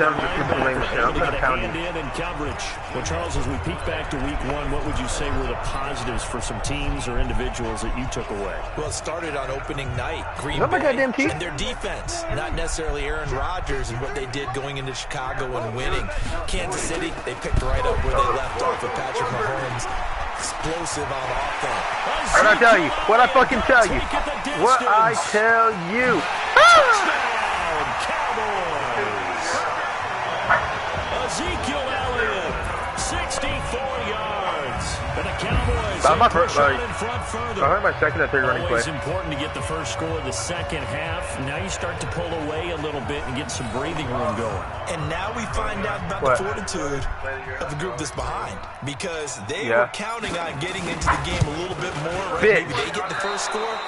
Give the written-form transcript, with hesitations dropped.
I'm gonna pound it in coverage. Well, Charles, as we peek back to week one, what would you say were the positives for some teams or individuals that you took away? Well, it started on opening night. Green Bay and their defense, not necessarily Aaron Rodgers and what they did going into Chicago and winning. Kansas City, they picked right up where they left off with Patrick Mahomes. Explosive on offense. What I tell you? What I fucking tell you? What I tell you? Touchdown, Cowboys! Ezekiel Elliott, 64 yards, and the Cowboys my first, in front further. my second or third running play. Always important to get the first score of the second half. Now you start to pull away a little bit and get some breathing room going. And now we find out about the fortitude of the group that's behind, because they were counting on getting into the game a little bit more. Right? Maybe they get the first score.